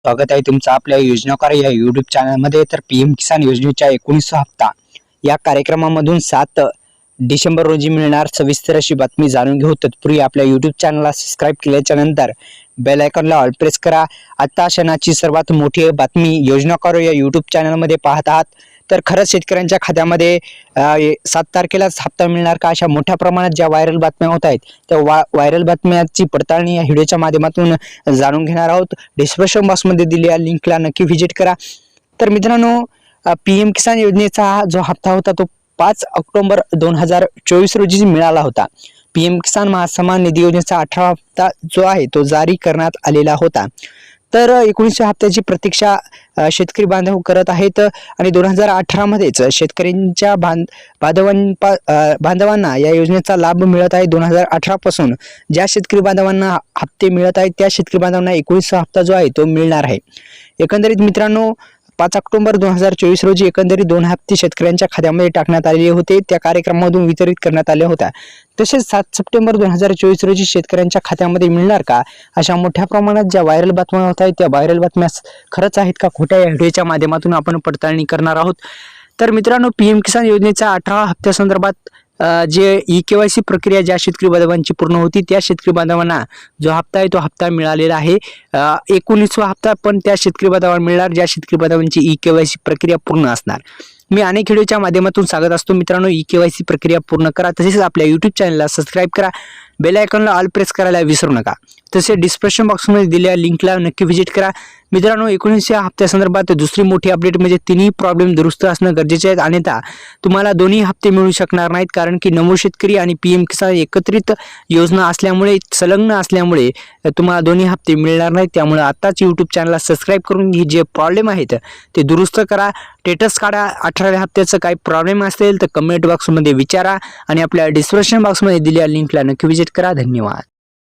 स्वागत आहे तुमचं आपल्या योजनाकार या YouTube चॅनलमध्ये। तर पीएम किसान योजनेच्या 19वा हप्ता या कार्यक्रमामधून 7 डिसेंबर रोजी मिळणार सविस्तर अशी बातमी जाणून घेऊ। तत्पूर्वी आपल्या YouTube चॅनलला सबस्क्राइब केल्याच्या नंतर बेल आयकॉनला ऑल प्रेस करा। आता क्षणाची सर्वात मोठी बातमी योजनाकार या YouTube चॅनलमध्ये पाहत आहात। तर खरंच शेतकऱ्यांच्या खात्यामध्ये 7 तारखेला हप्ता मिळणार का, अशा मोठ्या प्रमाणात ज्या व्हायरल बातम्या होत आहेत त्या व्हायरल बातम्यांची पडताळणी या व्हिडिओच्या माध्यमातून जाणून घेणार आहोत। डिस्क्रिप्शन बॉक्समध्ये दिलेल्या लिंकला नक्की व्हिजिट करा। तर मित्रांनो, पीएम किसान योजनेचा जो हप्ता होता तो 5 ऑक्टोबर 2024 रोजी मिळाला होता। पीएम किसान महासन्मान निधी योजनेचा 18वा हप्ता जो आहे तो जारी करण्यात आलेला होता। तर 19व्या हप्त्याची प्रतीक्षा शेतकरी बांधव करत आहेत आणि 2018 मध्येच शेतकऱ्यांच्या बांधवांना या योजनेचा लाभ मिळत आहे। 2018 पासून ज्या शेतकरी बांधवांना हप्ते मिळत आहेत त्या शेतकरी बांधवांना 19वा हप्ता जो आहे तो मिळणार आहे। एकंदरीत मित्रांनो, 5 ऑक्टोबर 2024 रोजी एकंदरीत 2 हप्ते शेतकऱ्यांच्या खात्यामध्ये टाकण्यात आलेले होते, त्या कार्यक्रमामधून वितरित करण्यात आले होते। तसेच 7 सप्टेंबर 2024 रोजी शेतकऱ्यांच्या खात्यामध्ये मिळणार का, अशा मोठ्या प्रमाणात ज्या व्हायरल बातम्या होत आहेत त्या व्हायरल बातम्या खरंच आहेत का खोट्या, या व्हिडिओच्या माध्यमातून आपण पडताळणी करणार आहोत। तर मित्रांनो, पीएम किसान योजनेच्या 18व्या हप्त्यासंदर्भात जे ई-केवायसी प्रक्रिया ज्या शेतकरी बांधवांची पूर्ण होती त्या शेतकरी बांधवांना जो हप्ता आहे तो हप्ता मिळालेला आहे। 19वा हप्ता पण त्या शेतकरी बांधवांना मिळणार ज्या शेतकरी बांधवांची ई-केवायसी प्रक्रिया पूर्ण असणार। मी अनेक व्हिडिओच्या माध्यमातून सांगत असतो मित्रांनो, ई-केवायसी प्रक्रिया पूर्ण करा। तसेच आपल्या YouTube चॅनलला सबस्क्राइब करा, बेल आयकॉनला ऑल प्रेस करायला विसरू नका। तसेच डिस्क्रिप्शन बॉक्समध्ये दिलेल्या लिंकला नक्की व्हिजिट करा। मित्रांनो, 19व्या हप्त्यासंदर्भात दुसरी मोठी अपडेट म्हणजे तिन्ही प्रॉब्लेम दुरुस्त असणं गरजेचे आहे, अन्यथा तुम्हाला दोन्ही हप्ते मिळू शकणार नाहीत। कारण की नमो शेतकरी आणि पीएम किसान एकत्रित योजना असल्यामुळे, संलग्न असल्यामुळे तुम्हाला दोन्ही हप्ते मिळणार नाहीत। त्यामुळे आताच YouTube चॅनलला सबस्क्राइब करून जे प्रॉब्लेम आहेत ते दुरुस्त करा, स्टेटस काढा। 18व्या हप्त्याचं काही प्रॉब्लेम असेल तर कमेंट बॉक्समध्ये विचारा आणि आपल्या डिस्क्रिप्शन बॉक्समध्ये दिलेल्या लिंकला नक्की व्हिजिट करा। धन्यवाद।